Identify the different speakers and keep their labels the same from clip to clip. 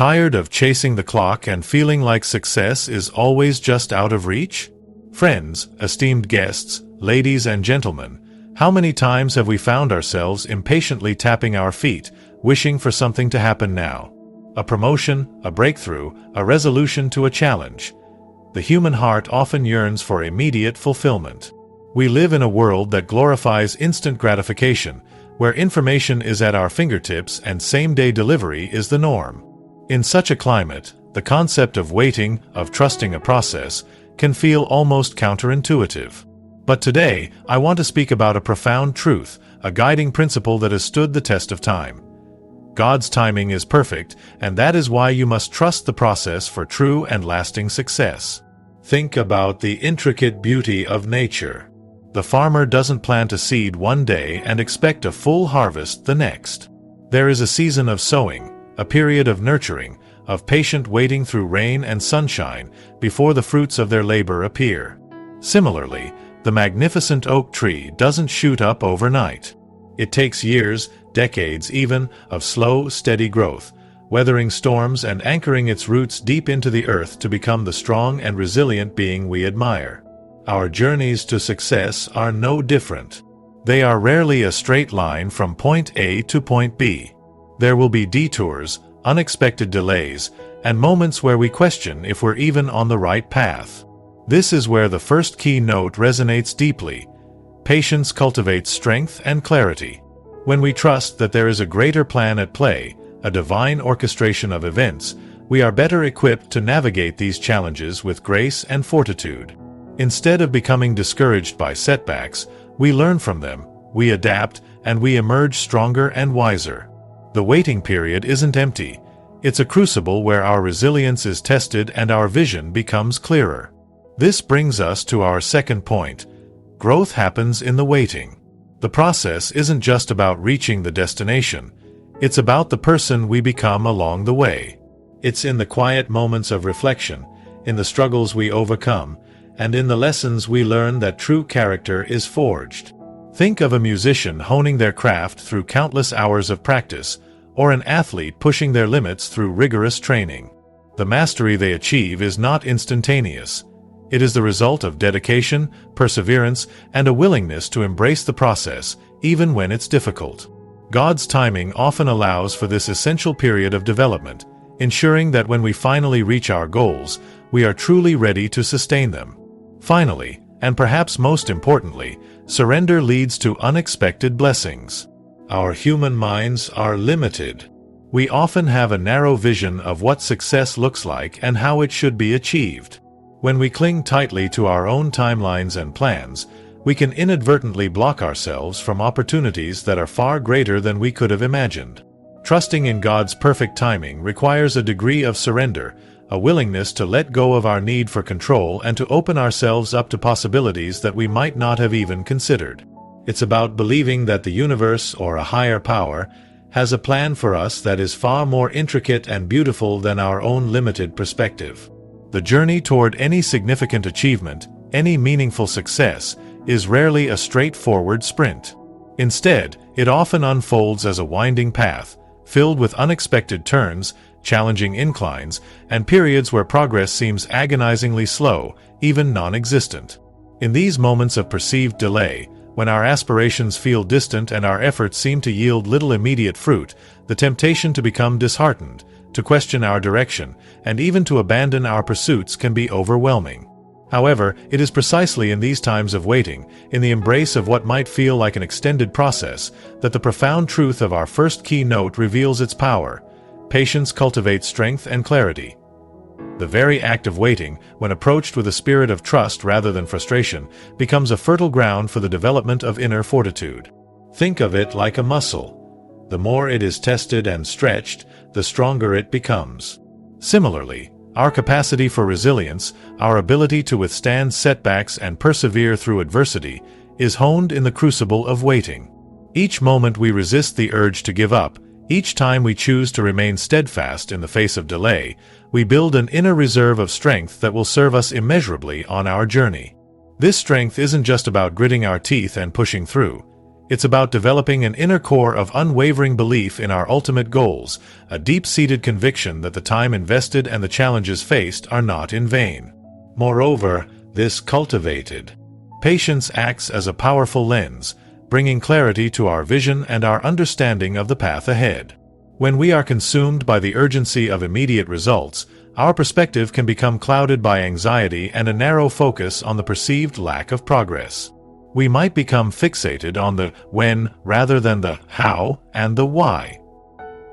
Speaker 1: Tired of chasing the clock and feeling like success is always just out of reach? Friends, esteemed guests, ladies and gentlemen, how many times have we found ourselves impatiently tapping our feet, wishing for something to happen now? A promotion, a breakthrough, a resolution to a challenge. The human heart often yearns for immediate fulfillment. We live in a world that glorifies instant gratification, where information is at our fingertips and same-day delivery is the norm. In such a climate, the concept of waiting, of trusting a process, can feel almost counterintuitive. But today, I want to speak about a profound truth, a guiding principle that has stood the test of time. God's timing is perfect, and that is why you must trust the process for true and lasting success. Think about the intricate beauty of nature. The farmer doesn't plant a seed one day and expect a full harvest the next. There is a season of sowing, a period of nurturing, of patient waiting through rain and sunshine before the fruits of their labor appear. Similarly, the magnificent oak tree doesn't shoot up overnight. It takes years, decades even, of slow, steady growth, weathering storms and anchoring its roots deep into the earth to become the strong and resilient being we admire. Our journeys to success are no different. They are rarely a straight line from point A to point B. There will be detours, unexpected delays, and moments where we question if we're even on the right path. This is where the first key note resonates deeply. Patience cultivates strength and clarity. When we trust that there is a greater plan at play, a divine orchestration of events, we are better equipped to navigate these challenges with grace and fortitude. Instead of becoming discouraged by setbacks, we learn from them, we adapt, and we emerge stronger and wiser. The waiting period isn't empty. It's a crucible where our resilience is tested and our vision becomes clearer. This brings us to our second point. Growth happens in the waiting. The process isn't just about reaching the destination. It's about the person we become along the way. It's in the quiet moments of reflection, in the struggles we overcome, and in the lessons we learn that true character is forged. Think of a musician honing their craft through countless hours of practice, or an athlete pushing their limits through rigorous training. The mastery they achieve is not instantaneous. It is the result of dedication, perseverance, and a willingness to embrace the process, even when it's difficult. God's timing often allows for this essential period of development, ensuring that when we finally reach our goals, we are truly ready to sustain them. Finally, and perhaps most importantly, surrender leads to unexpected blessings. Our human minds are limited. We often have a narrow vision of what success looks like and how it should be achieved. When we cling tightly to our own timelines and plans, we can inadvertently block ourselves from opportunities that are far greater than we could have imagined. Trusting in God's perfect timing requires a degree of surrender, a willingness to let go of our need for control and to open ourselves up to possibilities that we might not have even considered. It's about believing that the universe, or a higher power, has a plan for us that is far more intricate and beautiful than our own limited perspective. The journey toward any significant achievement, any meaningful success, is rarely a straightforward sprint. Instead, it often unfolds as a winding path, filled with unexpected turns, challenging inclines, and periods where progress seems agonizingly slow, even non-existent. In these moments of perceived delay, when our aspirations feel distant and our efforts seem to yield little immediate fruit, the temptation to become disheartened, to question our direction, and even to abandon our pursuits can be overwhelming. However, it is precisely in these times of waiting, in the embrace of what might feel like an extended process, that the profound truth of our first key note reveals its power. Patience cultivates strength and clarity. The very act of waiting, when approached with a spirit of trust rather than frustration, becomes a fertile ground for the development of inner fortitude. Think of it like a muscle. The more it is tested and stretched, the stronger it becomes. Similarly, our capacity for resilience, our ability to withstand setbacks and persevere through adversity, is honed in the crucible of waiting. Each moment we resist the urge to give up, each time we choose to remain steadfast in the face of delay, we build an inner reserve of strength that will serve us immeasurably on our journey. This strength isn't just about gritting our teeth and pushing through. It's about developing an inner core of unwavering belief in our ultimate goals, a deep-seated conviction that the time invested and the challenges faced are not in vain. Moreover, this cultivated patience acts as a powerful lens, bringing clarity to our vision and our understanding of the path ahead. When we are consumed by the urgency of immediate results, our perspective can become clouded by anxiety and a narrow focus on the perceived lack of progress. We might become fixated on the when rather than the how and the why.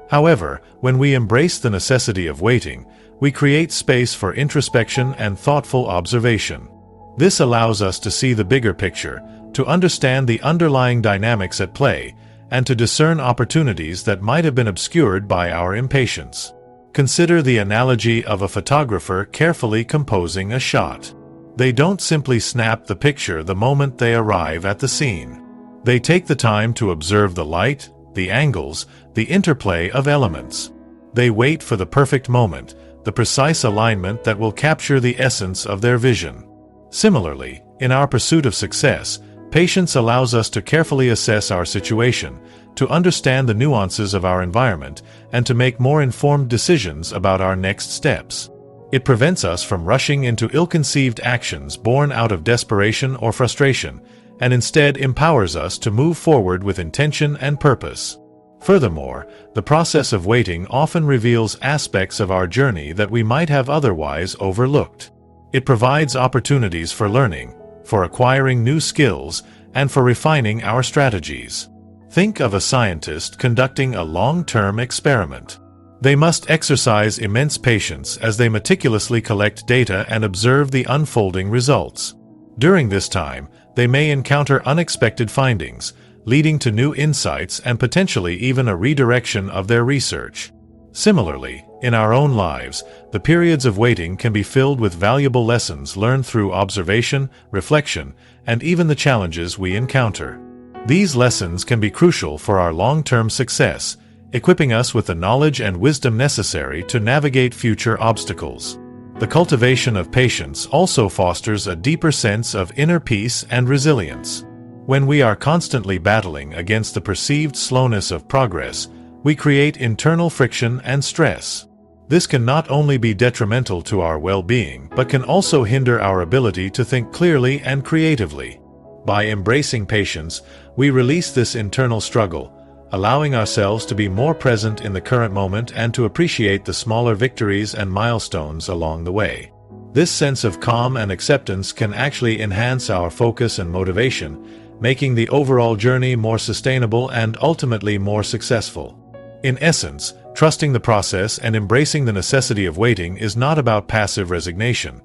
Speaker 1: However, when we embrace the necessity of waiting, we create space for introspection and thoughtful observation. This allows us to see the bigger picture, to understand the underlying dynamics at play, and to discern opportunities that might have been obscured by our impatience. Consider the analogy of a photographer carefully composing a shot. They don't simply snap the picture the moment they arrive at the scene. They take the time to observe the light, the angles, the interplay of elements. They wait for the perfect moment, the precise alignment that will capture the essence of their vision. Similarly, in our pursuit of success, patience allows us to carefully assess our situation, to understand the nuances of our environment, and to make more informed decisions about our next steps. It prevents us from rushing into ill-conceived actions born out of desperation or frustration, and instead empowers us to move forward with intention and purpose. Furthermore, the process of waiting often reveals aspects of our journey that we might have otherwise overlooked. It provides opportunities for learning, for acquiring new skills, and for refining our strategies. Think of a scientist conducting a long-term experiment. They must exercise immense patience as they meticulously collect data and observe the unfolding results. During this time, they may encounter unexpected findings, leading to new insights and potentially even a redirection of their research. Similarly, in our own lives, the periods of waiting can be filled with valuable lessons learned through observation, reflection, and even the challenges we encounter. These lessons can be crucial for our long-term success, equipping us with the knowledge and wisdom necessary to navigate future obstacles. The cultivation of patience also fosters a deeper sense of inner peace and resilience. When we are constantly battling against the perceived slowness of progress, we create internal friction and stress. This can not only be detrimental to our well-being, but can also hinder our ability to think clearly and creatively. By embracing patience, we release this internal struggle, allowing ourselves to be more present in the current moment and to appreciate the smaller victories and milestones along the way. This sense of calm and acceptance can actually enhance our focus and motivation, making the overall journey more sustainable and ultimately more successful. In essence, trusting the process and embracing the necessity of waiting is not about passive resignation.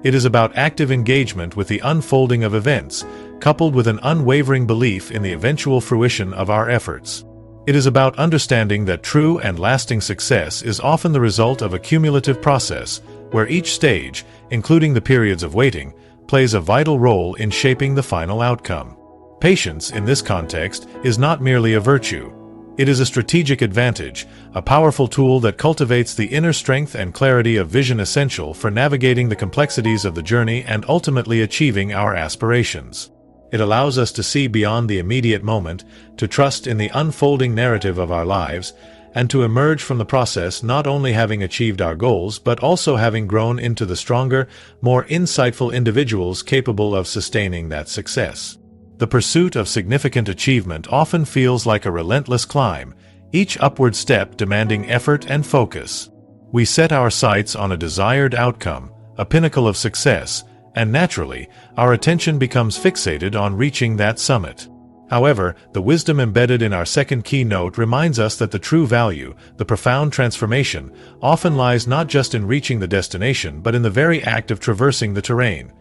Speaker 1: It is about active engagement with the unfolding of events, coupled with an unwavering belief in the eventual fruition of our efforts. It is about understanding that true and lasting success is often the result of a cumulative process, where each stage, including the periods of waiting, plays a vital role in shaping the final outcome. Patience, in this context, is not merely a virtue. It is a strategic advantage, a powerful tool that cultivates the inner strength and clarity of vision essential for navigating the complexities of the journey and ultimately achieving our aspirations. It allows us to see beyond the immediate moment, to trust in the unfolding narrative of our lives, and to emerge from the process not only having achieved our goals but also having grown into the stronger, more insightful individuals capable of sustaining that success. The pursuit of significant achievement often feels like a relentless climb, each upward step demanding effort and focus. We set our sights on a desired outcome, a pinnacle of success, and naturally, our attention becomes fixated on reaching that summit. However, the wisdom embedded in our second keynote reminds us that the true value, the profound transformation, often lies not just in reaching the destination but in the very act of traversing the terrain.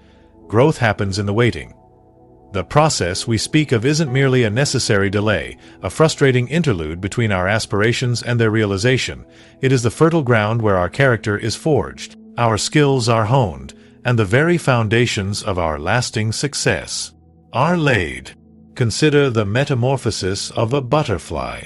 Speaker 1: Growth happens in the waiting. The process we speak of isn't merely a necessary delay, a frustrating interlude between our aspirations and their realization. It is the fertile ground where our character is forged, our skills are honed, and the very foundations of our lasting success are laid. Consider the metamorphosis of a butterfly.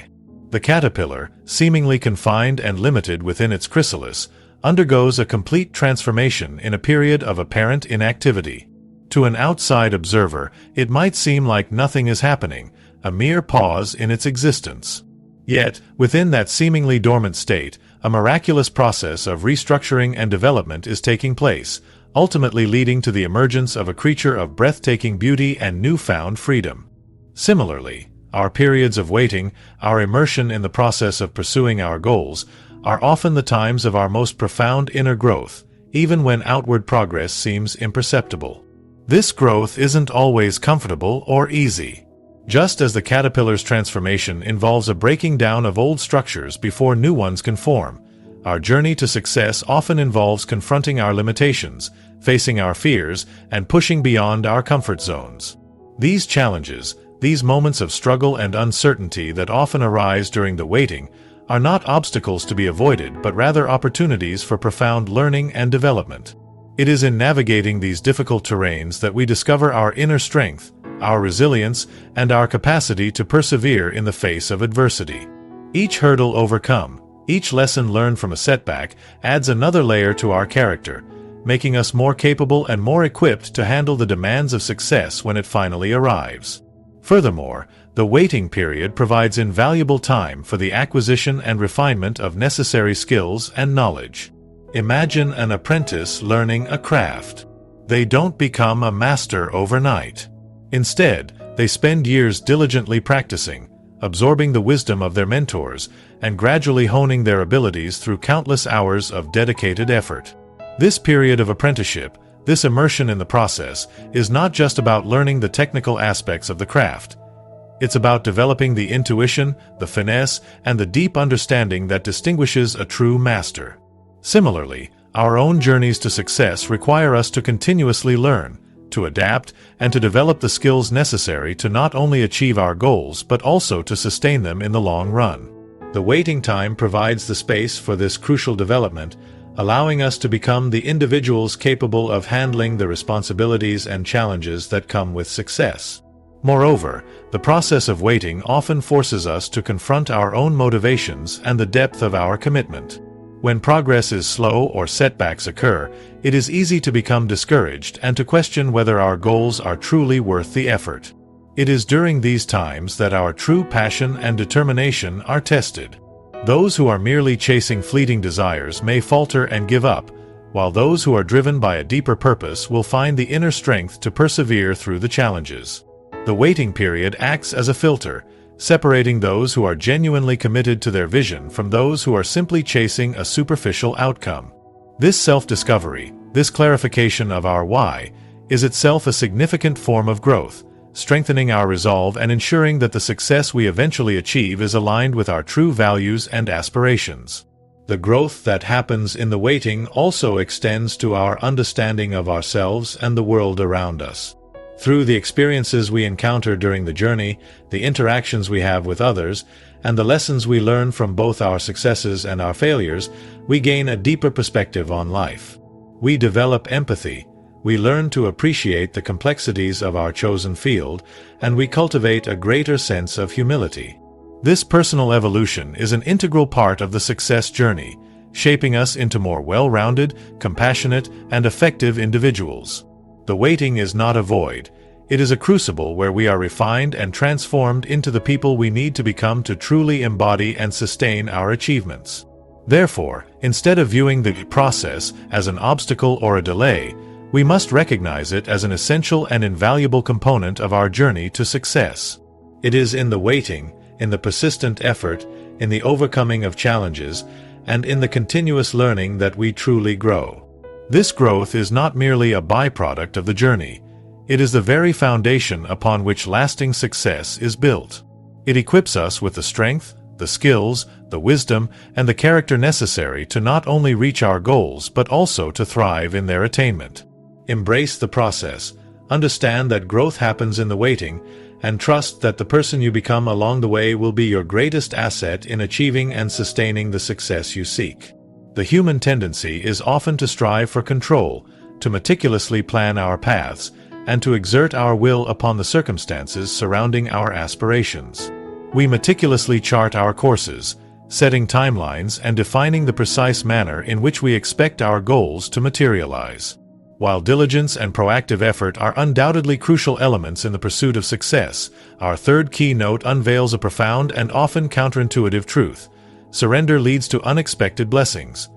Speaker 1: The caterpillar, seemingly confined and limited within its chrysalis, undergoes a complete transformation in a period of apparent inactivity. To an outside observer, it might seem like nothing is happening, a mere pause in its existence. Yet, within that seemingly dormant state, a miraculous process of restructuring and development is taking place, ultimately leading to the emergence of a creature of breathtaking beauty and newfound freedom. Similarly, our periods of waiting, our immersion in the process of pursuing our goals, are often the times of our most profound inner growth, even when outward progress seems imperceptible. This growth isn't always comfortable or easy. Just as the caterpillar's transformation involves a breaking down of old structures before new ones can form, our journey to success often involves confronting our limitations, facing our fears, and pushing beyond our comfort zones. These challenges, these moments of struggle and uncertainty that often arise during the waiting, are not obstacles to be avoided but rather opportunities for profound learning and development. It is in navigating these difficult terrains that we discover our inner strength, our resilience, and our capacity to persevere in the face of adversity. Each hurdle overcome, each lesson learned from a setback adds another layer to our character, making us more capable and more equipped to handle the demands of success when it finally arrives. Furthermore, the waiting period provides invaluable time for the acquisition and refinement of necessary skills and knowledge. Imagine an apprentice learning a craft. They don't become a master overnight. Instead, they spend years diligently practicing, absorbing the wisdom of their mentors, and gradually honing their abilities through countless hours of dedicated effort. This period of apprenticeship, this immersion in the process, is not just about learning the technical aspects of the craft. It's about developing the intuition, the finesse, and the deep understanding that distinguishes a true master. Similarly, our own journeys to success require us to continuously learn, to adapt, and to develop the skills necessary to not only achieve our goals but also to sustain them in the long run. The waiting time provides the space for this crucial development, allowing us to become the individuals capable of handling the responsibilities and challenges that come with success. Moreover, the process of waiting often forces us to confront our own motivations and the depth of our commitment. When progress is slow or setbacks occur, it is easy to become discouraged and to question whether our goals are truly worth the effort. It is during these times that our true passion and determination are tested. Those who are merely chasing fleeting desires may falter and give up, while those who are driven by a deeper purpose will find the inner strength to persevere through the challenges. The waiting period acts as a filter, separating those who are genuinely committed to their vision from those who are simply chasing a superficial outcome. This self-discovery, this clarification of our why, is itself a significant form of growth, strengthening our resolve and ensuring that the success we eventually achieve is aligned with our true values and aspirations. The growth that happens in the waiting also extends to our understanding of ourselves and the world around us. Through the experiences we encounter during the journey, the interactions we have with others, and the lessons we learn from both our successes and our failures, we gain a deeper perspective on life. We develop empathy, we learn to appreciate the complexities of our chosen field, and we cultivate a greater sense of humility. This personal evolution is an integral part of the success journey, shaping us into more well-rounded, compassionate, and effective individuals. The waiting is not a void. It is a crucible where we are refined and transformed into the people we need to become to truly embody and sustain our achievements. Therefore, instead of viewing the process as an obstacle or a delay, we must recognize it as an essential and invaluable component of our journey to success. It is in the waiting, in the persistent effort, in the overcoming of challenges, and in the continuous learning that we truly grow. This growth is not merely a byproduct of the journey. It is the very foundation upon which lasting success is built. It equips us with the strength, the skills, the wisdom, and the character necessary to not only reach our goals but also to thrive in their attainment. Embrace the process, understand that growth happens in the waiting, and trust that the person you become along the way will be your greatest asset in achieving and sustaining the success you seek. The human tendency is often to strive for control, to meticulously plan our paths, and to exert our will upon the circumstances surrounding our aspirations. We meticulously chart our courses, setting timelines and defining the precise manner in which we expect our goals to materialize. While diligence and proactive effort are undoubtedly crucial elements in the pursuit of success, our third keynote unveils a profound and often counterintuitive truth. Surrender leads to unexpected blessings.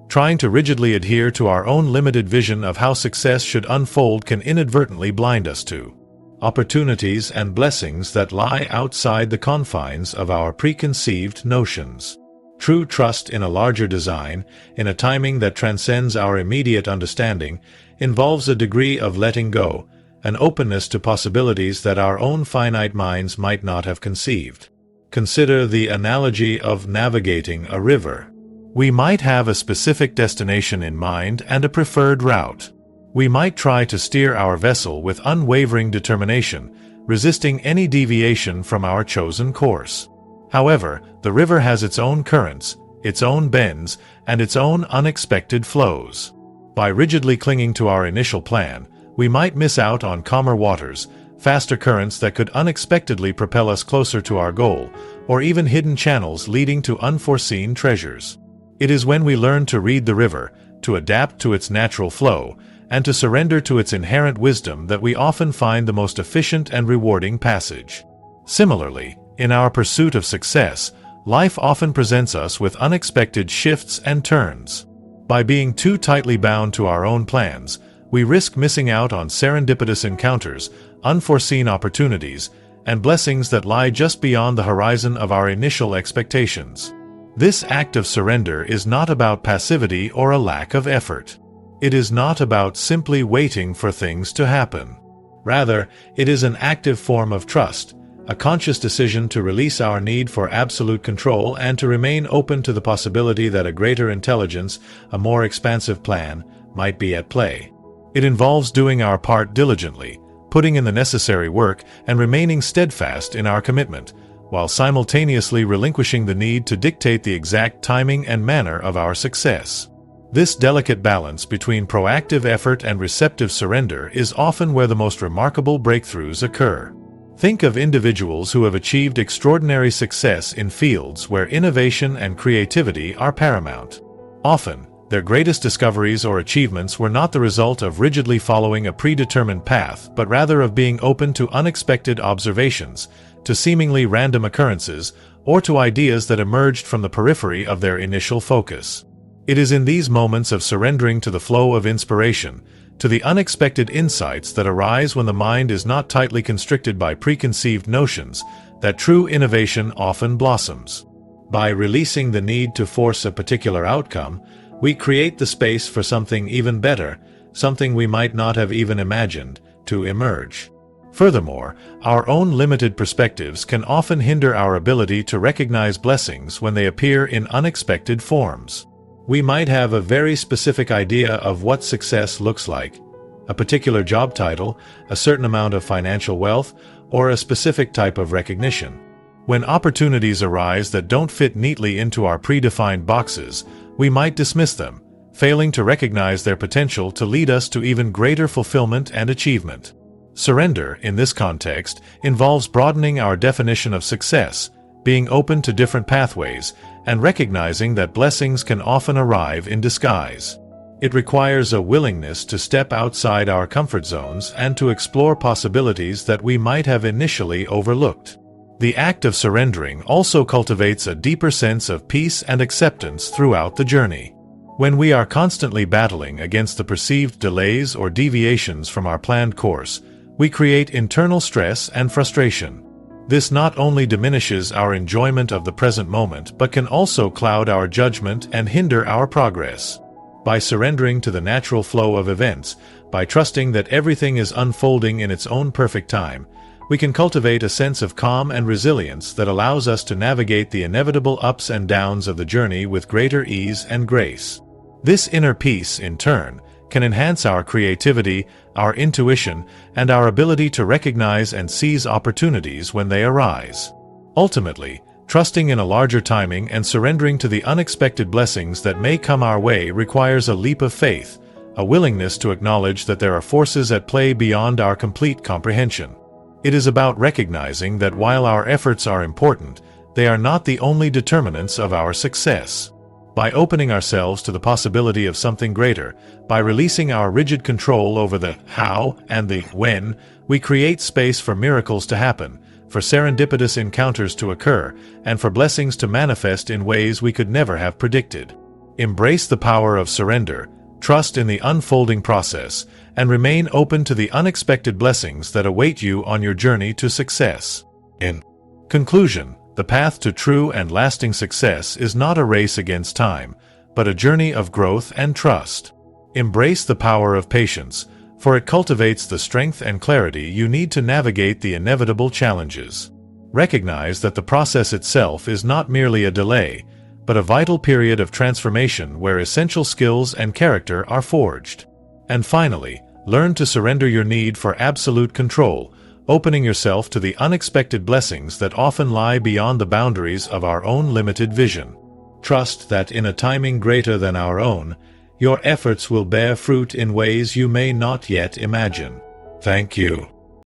Speaker 1: Trying to rigidly adhere to our own limited vision of how success should unfold can inadvertently blind us to opportunities and blessings that lie outside the confines of our preconceived notions. True trust in a larger design, in a timing that transcends our immediate understanding, involves a degree of letting go, an openness to possibilities that our own finite minds might not have conceived. Consider the analogy of navigating a river. We might have a specific destination in mind and a preferred route. We might try to steer our vessel with unwavering determination, resisting any deviation from our chosen course. However, the river has its own currents, its own bends, and its own unexpected flows. By rigidly clinging to our initial plan, we might miss out on calmer waters, faster currents that could unexpectedly propel us closer to our goal, or even hidden channels leading to unforeseen treasures. It is when we learn to read the river, to adapt to its natural flow, and to surrender to its inherent wisdom that we often find the most efficient and rewarding passage. Similarly, in our pursuit of success, life often presents us with unexpected shifts and turns. By being too tightly bound to our own plans, we risk missing out on serendipitous encounters, unforeseen opportunities, and blessings that lie just beyond the horizon of our initial expectations. This act of surrender is not about passivity or a lack of effort. It is not about simply waiting for things to happen. Rather, it is an active form of trust, a conscious decision to release our need for absolute control and to remain open to the possibility that a greater intelligence, a more expansive plan, might be at play. It involves doing our part diligently, putting in the necessary work, and remaining steadfast in our commitment, while simultaneously relinquishing the need to dictate the exact timing and manner of our success. This delicate balance between proactive effort and receptive surrender is often where the most remarkable breakthroughs occur. Think of individuals who have achieved extraordinary success in fields where innovation and creativity are paramount. Often, their greatest discoveries or achievements were not the result of rigidly following a predetermined path, but rather of being open to unexpected observations, to seemingly random occurrences, or to ideas that emerged from the periphery of their initial focus. It is in these moments of surrendering to the flow of inspiration, to the unexpected insights that arise when the mind is not tightly constricted by preconceived notions, that true innovation often blossoms. By releasing the need to force a particular outcome, we create the space for something even better, something we might not have even imagined, to emerge. Furthermore, our own limited perspectives can often hinder our ability to recognize blessings when they appear in unexpected forms. We might have a very specific idea of what success looks like, a particular job title, a certain amount of financial wealth, or a specific type of recognition. When opportunities arise that don't fit neatly into our predefined boxes, we might dismiss them, failing to recognize their potential to lead us to even greater fulfillment and achievement. Surrender, in this context, involves broadening our definition of success, being open to different pathways, and recognizing that blessings can often arrive in disguise. It requires a willingness to step outside our comfort zones and to explore possibilities that we might have initially overlooked. The act of surrendering also cultivates a deeper sense of peace and acceptance throughout the journey. When we are constantly battling against the perceived delays or deviations from our planned course, we create internal stress and frustration. This not only diminishes our enjoyment of the present moment but can also cloud our judgment and hinder our progress. By surrendering to the natural flow of events, by trusting that everything is unfolding in its own perfect time, we can cultivate a sense of calm and resilience that allows us to navigate the inevitable ups and downs of the journey with greater ease and grace. This inner peace, in turn, can enhance our creativity, our intuition, and our ability to recognize and seize opportunities when they arise. Ultimately, trusting in a larger timing and surrendering to the unexpected blessings that may come our way requires a leap of faith, a willingness to acknowledge that there are forces at play beyond our complete comprehension. It is about recognizing that while our efforts are important, they are not the only determinants of our success. By opening ourselves to the possibility of something greater, by releasing our rigid control over the how and the when, we create space for miracles to happen, for serendipitous encounters to occur, and for blessings to manifest in ways we could never have predicted. Embrace the power of surrender, trust in the unfolding process, and remain open to the unexpected blessings that await you on your journey to success. In conclusion, the path to true and lasting success is not a race against time, but a journey of growth and trust. Embrace the power of patience, for it cultivates the strength and clarity you need to navigate the inevitable challenges. Recognize that the process itself is not merely a delay, but a vital period of transformation where essential skills and character are forged. And finally, learn to surrender your need for absolute control, opening yourself to the unexpected blessings that often lie beyond the boundaries of our own limited vision. Trust that in a timing greater than our own, your efforts will bear fruit in ways you may not yet imagine. Thank you.